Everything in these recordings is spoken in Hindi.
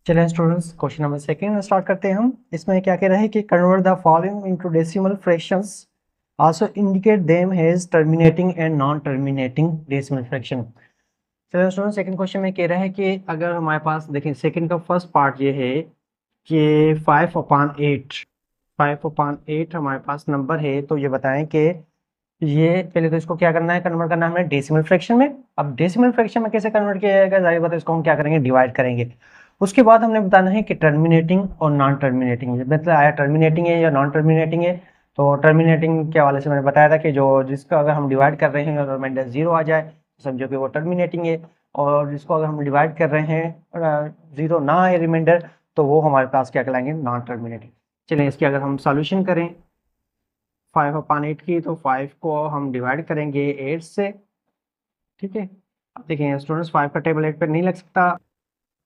चलिए students, question number second start करते हैं हम। इसमें क्या कह रहा है कि convert the following into decimal fractions, also indicate them has terminating and non terminating decimal fraction. चलिए स्टूडेंट्स, सेकंड क्वेश्चन में कह रहा है कि अगर हमारे पास देखें, सेकंड का फर्स्ट पार्ट ये है कि 5/8 हमारे पास नंबर है, तो ये बताएं कि ये पहले तो इसको क्या करना है, कन्वर्ट करना है हमें डेसिमल फ्रैक्शन में। अब डेसिमल फ्रैक्शन में कैसे कन्वर्ट किया जाएगा, जाहिर बात है इसको हम क्या करेंगे, डिवाइड करेंगे। उसके बाद हमने बताना है कि टर्मिनेटिंग और नॉन टर्मिनेटिंग, मतलब आया टर्मिनेटिंग है या नॉन टर्मिनेटिंग है। तो टर्मिनेटिंग के हवाले से मैंने बताया था कि जो जिसका अगर हम डिवाइड कर रहे हैं और रिमाइंडर 0 आ जाए तो समझो कि वो टर्मिनेटिंग है, और जिसको अगर हम डिवाइड कर रहे हैं 0 ना आए रिमाइंडर, तो वो हमारे पास क्या कहलाएंगे, नॉन टर्मिनेटिंग। चलिए इसकी अगर हम सॉल्यूशन करें 5/8 की, तो 5 को हम डिवाइड करेंगे 8 से। ठीक है, अब देखें स्टूडेंट्स, 5 का टेबल 8 पर नहीं लग सकता,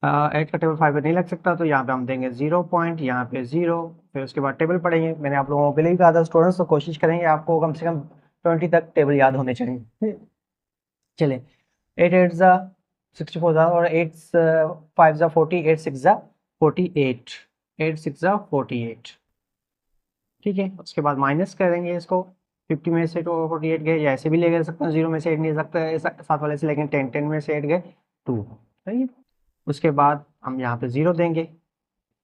8 का टेबल 5 पे नहीं लग सकता, तो यहाँ पे हम देंगे 0 पॉइंट, यहाँ पे 0, फिर उसके बाद टेबल पढ़ेंगे। मैंने आप लोगों को पहले ही कहा था स्टूडेंट्स, तो कोशिश करेंगे आपको कम से कम 20 तक टेबल याद होने चाहिए। चलिए, 8 8 ज़ा 64 ज़ा, और 8 5 ज़ा 40, 8 6 ज़ा 48, 8 6 ज़ा 48। ठीक है, उसके बाद माइनस करेंगे इसको, 50 में से तो 48 गए, या ऐसे भी ले सकते हैं, 0 में से 8 नहीं सकता है साथ वाले से, लेकिन 10 में से 8 गए 2। सही है, उसके बाद हम यहाँ पे 0 देंगे,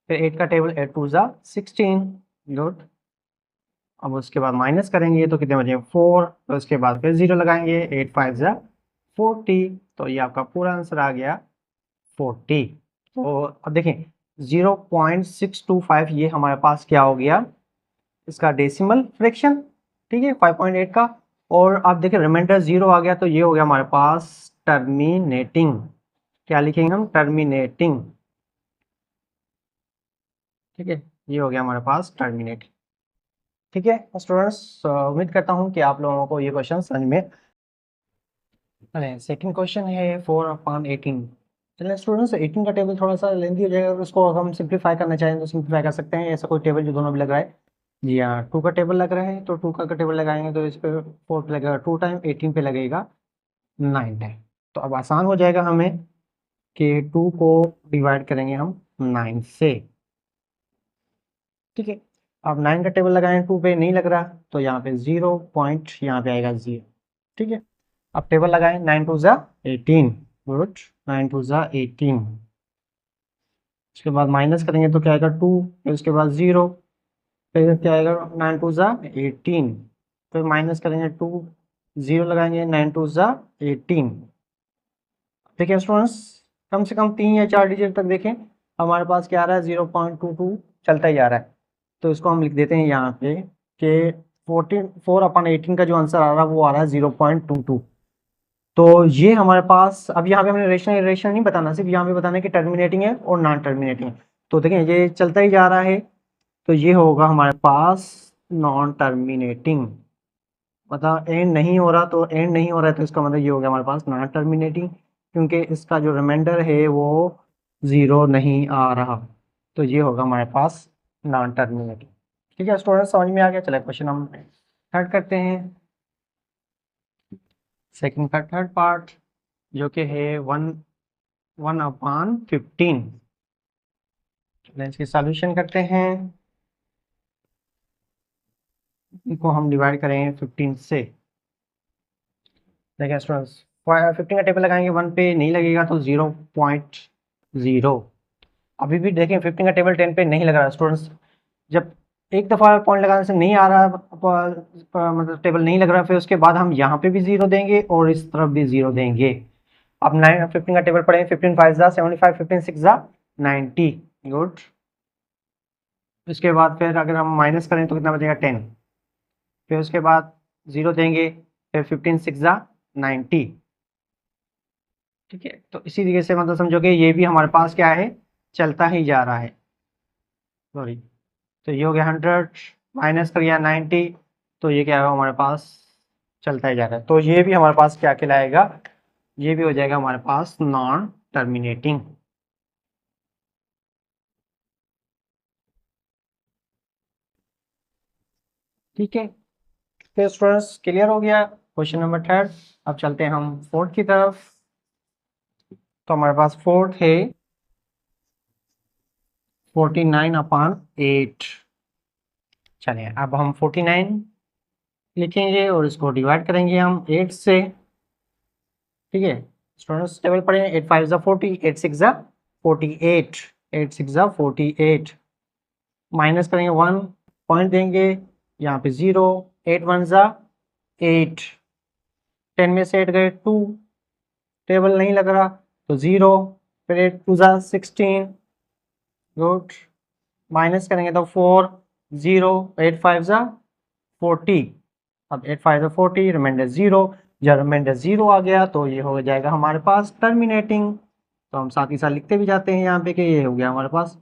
फिर 8 का टेबल 8 2 ज़ा 16, गुड। अब उसके बाद माइनस करेंगे तो कितने बचे 4, तो उसके बाद फिर 0 लगाएंगे, 8 5 ज़ा 40, तो ये आपका पूरा आंसर आ गया 40। तो अब देखें 0.625 ये हमारे पास क्या हो गया, इसका डेसिमल फ्रैक्शन। ठीक है, 5.8 का, और आप देखें रिमाइंडर 0 आ गया, तो ये हो गया हमारे पास टर्मिनेटिंग। क्या लिखेंगे हम, टर्मिनेटिंग। ठीक है, ये हो गया हमारे पास टर्मिनेट। ठीक है स्टूडेंट्स, उम्मीद करता हूँ कि आप लोगों को ये क्वेश्चन समझ में। अरे सेकंड क्वेश्चन है 4/18। चलिए स्टूडेंट्स, 18 का टेबल थोड़ा सा लेंथी हो जाएगा, और उसको हम सिंप्लीफाई करना चाहें तो सिंप्लीफाई कर सकते हैं। ऐसा कोई टेबल जो दोनों भी लग रहा है, जी हाँ, 2 का टेबल लग रहा है, तो 2 का टेबल लगाएंगे तो इस पे 4 पे लगेगा 2 टाइम, 18 पे लगेगा 9 टाइम। तो अब आसान हो जाएगा हमें कि 2 को डिवाइड करेंगे हम 9 से। ठीक है, अब 9 का टेबल लगाएं, 2 पे नहीं लग रहा, तो यहाँ पे 0 पॉइंट, यहाँ पे आएगा 0। ठीक है, अब टेबल लगाएं, 9 2 ज़ा 18, गुड, 9 2 ज़ा 18। उसके बाद माइनस करेंगे तो क्या आएगा 2, फिर उसके बाद 0, फिर क्या आएगा 9 2 ज़ा 18, फिर माइनस करेंगे 2, 0 लगाएंगे, 9 2 ज़ा 18। देखिए स्टूडेंट्स, कम से कम 3 या 4 डिजिट तक देखें, हमारे पास क्या आ रहा है, 0.22 चलता ही जा रहा है। तो इसको हम लिख देते हैं यहाँ पे कि 4/18 का जो आंसर आ रहा है वो आ रहा है 0.22। तो ये हमारे पास, अब यहाँ पे हमने रेशनल नहीं बताना, सिर्फ यहाँ पे बताना है कि टर्मिनेटिंग है और नॉन टर्मिनेटिंग है। तो देखें ये चलता ही जा रहा है, तो ये होगा हमारे पास नॉन टर्मिनेटिंग। मतलब एंड नहीं हो रहा, तो एंड नहीं हो रहा है, तो इसका मतलब ये हो गया हमारे पास नॉन टर्मिनेटिंग, क्योंकि इसका जो रिमाइंडर है वो 0 नहीं आ रहा। तो ये होगा हमारे पास नॉन टर्मिनेटिंग। ठीक है स्टूडेंट, समझ में आ गया। चले क्वेश्चन हम स्टार्ट करते हैं। सेकंड का थर्ड पार्ट जो कि है 1/15। इसकी सॉल्यूशन करते हैं, इनको हम डिवाइड करेंगे 15 से। देखिए स्टूडेंट्स, 15 का टेबल लगाएंगे, 1 पे नहीं लगेगा, तो 0.0। अभी भी देखें 15 का टेबल 10 पे नहीं लग रहा स्टूडेंट्स। जब एक दफ़ा पॉइंट लगाने से नहीं आ रहा, मतलब टेबल नहीं लग रहा, फिर उसके बाद हम यहाँ पे भी 0 देंगे और इस तरफ भी 0 देंगे। अब 15 का टेबल पढ़ें, 15 5 ज़ा 75, 15 6 ज़ा 90, गुड। उसके बाद फिर अगर हम माइनस करें तो कितना बचेगा 10, फिर उसके बाद 0 देंगे, फिर 15 6 ज़ा 90। ठीक है, तो इसी तरीके से मतलब समझो कि ये भी हमारे पास क्या है, चलता ही जा रहा है। सॉरी, तो ये हो गया 100, माइनस कर गया 90, तो ये क्या है हमारे पास चलता ही जा रहा है। तो ये भी हमारे पास क्या कहलाएगा, ये भी हो जाएगा हमारे पास नॉन टर्मिनेटिंग। ठीक है, तो स्टूडेंट्स क्लियर हो गया क्वेश्चन नंबर थर्ड। अब चलते हैं हम फोर्थ की तरफ। तो हमारे पास फोर्थ है 49/8। चलिए अब हम 49 लिखेंगे और इसको डिवाइड करेंगे हम 8 से। ठीक है स्टूडेंट्स, टेबल पढ़े, 8 5 ज़ा 40, 8 6 ज़ा 48, 8 6 ज़ा 48, माइनस करेंगे 1, पॉइंट देंगे यहाँ पे 0, 8 1 ज़ा 8, 10 में से 8 गए 2, टेबल नहीं लग रहा तो 0, फिर 8 2 ज़ा 16, गुड, माइनस करेंगे तो 4 0, 8 5 ज़ा 40, अब 8 5 ज़ा 40, रिमाइंडर 0, जब रिमाइंडर 0 आ गया तो ये हो जाएगा हमारे पास टर्मिनेटिंग। तो हम साथ ही साथ लिखते भी जाते हैं यहाँ पे कि ये हो गया हमारे पास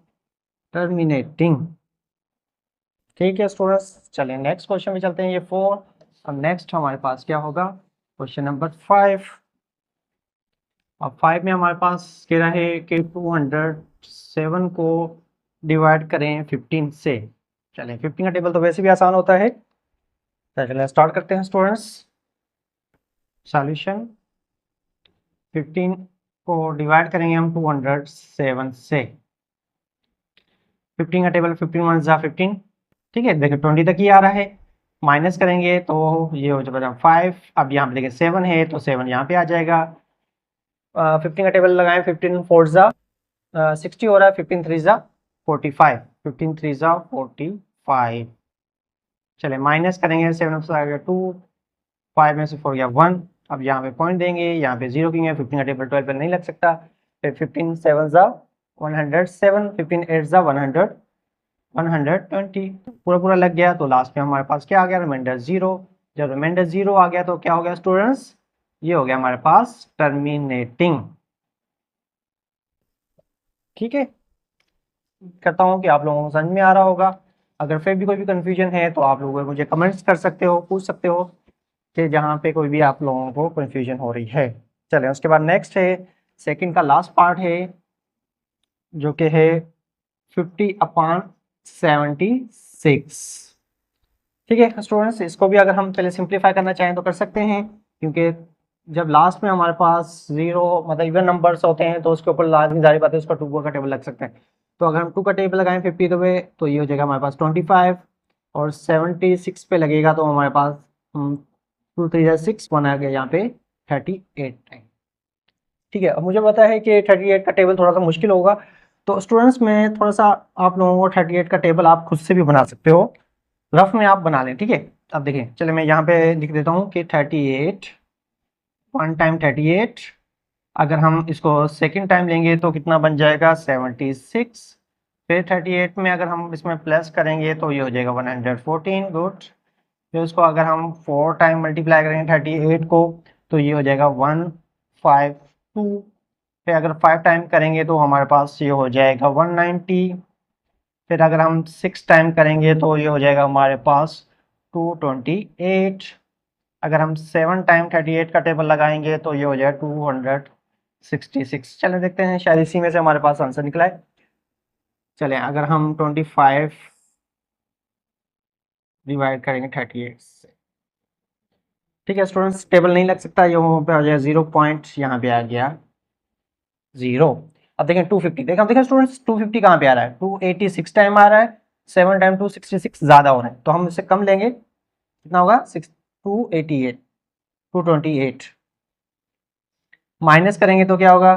टर्मिनेटिंग। ठीक है स्टूडेंट्स, चलिए नेक्स्ट क्वेश्चन में चलते हैं, ये 4। अब नेक्स्ट हमारे पास क्या होगा, क्वेश्चन नंबर 5। अब 5 में हमारे पास कह रहा है कि 207 को डिवाइड करें 15 से। चलें 15 का टेबल तो वैसे भी आसान होता है, तो चलिए स्टार्ट करते हैं स्टूडेंट्स। सॉल्यूशन, 15 को डिवाइड करेंगे हम 207 से। 15 का टेबल 15 1 ज़ा 15, ठीक है, देखिए 20 तक ही आ रहा है, माइनस करेंगे तो ये हो जाएगा 5, अब यहाँ पे देखिए 7 है तो 7 यहाँ पे आ जाएगा। 15 का टेबल लगाएं, 15 4 ज़ा 60 हो रहा है, 15 3 ज़ा 45, 15 3 ज़ा 45। चले माइनस करेंगे, 7 से आ गया 2, 5 में से 4 गया 1, अब यहाँ पे पॉइंट देंगे, यहाँ पे 0 किए, 15 का टेबल 12 पे नहीं लग सकता, फिर 15 7 ज़ा 107, 15 8 ज़ा 100, 120, पूरा पूरा लग गया। तो लास्ट में हमारे पास क्या आ गया, रिमाइंडर 0। जब रिमाइंडर 0 आ गया तो क्या हो गया स्टूडेंट्स, ये हो गया हमारे पास टर्मिनेटिंग। ठीक है, करता हूँ कि आप लोगों को समझ में आ रहा होगा। अगर फिर भी कोई भी कंफ्यूजन है तो आप लोग मुझे कमेंट्स कर सकते हो, पूछ सकते हो कि जहाँ पे कोई भी आप लोगों को कंफ्यूजन हो रही है। चलें उसके बाद नेक्स्ट है, सेकंड का लास्ट पार्ट है जो कि है 50/76। ठीक है स्टूडेंट्स, इसको भी अगर हम पहले सिंप्लीफाई करना चाहें तो कर सकते हैं, क्योंकि जब लास्ट में हमारे पास 0 मतलब इवन नंबर्स होते हैं तो उसके ऊपर लाजमी जारी बात है उसका 2 का टेबल लग सकता है। तो अगर हम 2 का टेबल लगाएं 50 पे तो ये हो जाएगा हमारे पास 25, और 76 पे लगेगा तो हमारे पास 2 3 6 1 आ गया यहाँ पे 38 टाइम। ठीक है, अब मुझे पता है कि 38 का टेबल थोड़ा सा मुश्किल होगा, तो स्टूडेंट्स में थोड़ा सा आप लोगों को 38 का टेबल आप खुद से भी बना सकते हो, रफ में आप बना लें। ठीक है, अब देखिए चलिए मैं यहाँ पे लिख देता हूँ कि 38 1 टाइम 38, अगर हम इसको सेकंड टाइम लेंगे तो कितना बन जाएगा 76, फिर 38 में अगर हम इसमें प्लस करेंगे तो ये हो जाएगा 114, गुड। फिर उसको अगर हम 4 टाइम मल्टीप्लाई करेंगे 38 को तो ये हो जाएगा 152, फिर अगर 5 टाइम करेंगे तो हमारे पास ये हो जाएगा 190, फिर अगर हम 6 टाइम करेंगे तो ये हो जाएगा हमारे पास 228, अगर हम 7 टाइम 38 का टेबल लगाएंगे तो ये हो जाएगा 266। चलें देखते हैं, शायद इसी में से हमारे पास आंसर निकला है। चलें अगर हम 25 डिवाइड करेंगे 38 से, ठीक है स्टूडेंट्स, टेबल नहीं लग सकता, यहाँ पे आ जाएगा 0 पॉइंट, यहाँ पे आ गया 0। अब देखें 250, देखें देखें स्टूडेंट्स 250 कहाँ पे आ रहा है, 286 टाइम आ रहा है, 7 टाइम 266 ज़्यादा हो रहा है, तो हम इससे कम लेंगे, कितना होगा 288, 228, माइनस करेंगे तो क्या होगा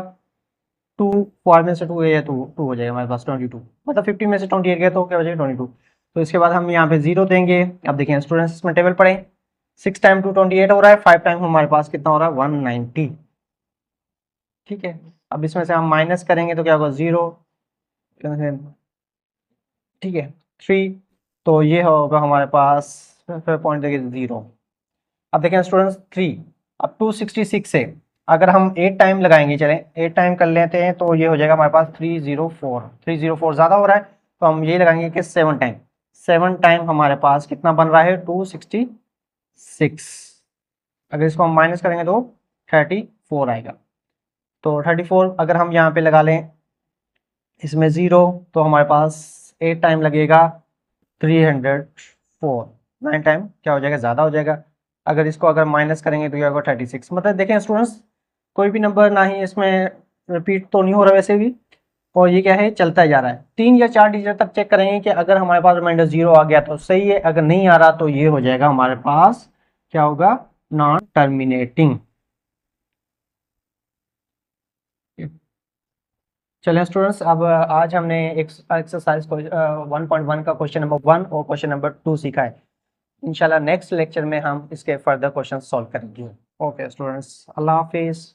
2, 4 में से 2 गया तो 2 हो जाएगा हमारे पास 22, मतलब 50 में से 28 गया तो क्या हो जाएगा 22। तो इसके बाद हम यहाँ पे 0 देंगे। अब देखिए स्टूडेंट्स इसमें टेबल पढ़े, 6 टाइम 228 हो रहा है, 5 टाइम हमारे पास कितना हो रहा है 190। ठीक है, अब इसमें से हम माइनस करेंगे तो क्या होगा 0, ठीक है 3, तो ये होगा हमारे पास पॉइंट देखिए 0। अब देखें स्टूडेंट्स 3, अब 266 से अगर हम 8 टाइम लगाएंगे, चलें 8 टाइम कर लेते हैं तो ये हो जाएगा हमारे पास 304, 304 ज़्यादा हो रहा है तो हम ये लगाएंगे कि 7 टाइम, 7 टाइम हमारे पास कितना बन रहा है 266, अगर इसको हम माइनस करेंगे तो 34 आएगा। तो 34 अगर हम यहाँ पे लगा लें इसमें 0 तो हमारे पास 8 टाइम लगेगा 304, 9 टाइम क्या हो जाएगा ज़्यादा हो जाएगा, अगर इसको अगर माइनस करेंगे तो क्या होगा 36। मतलब देखें स्टूडेंट्स कोई भी नंबर ना ही इसमें रिपीट तो नहीं हो रहा वैसे भी, और ये क्या है, चलता जा रहा है। 3 या 4 डिजिट तक चेक करेंगे कि अगर हमारे पास रिमाइंडर 0 आ गया तो सही है, अगर नहीं आ रहा तो ये हो जाएगा हमारे पास, क्या होगा, नॉन टर्मिनेटिंग। चलिए स्टूडेंट्स, अब आज हमने एक्सरसाइज 1.1 का क्वेश्चन नंबर 1 और क्वेश्चन नंबर 2 सीखा है। इंशाल्लाह नेक्स्ट लेक्चर में हम इसके फर्दर क्वेश्चन सॉल्व करेंगे। ओके स्टूडेंट्स, अल्लाह हाफिज़।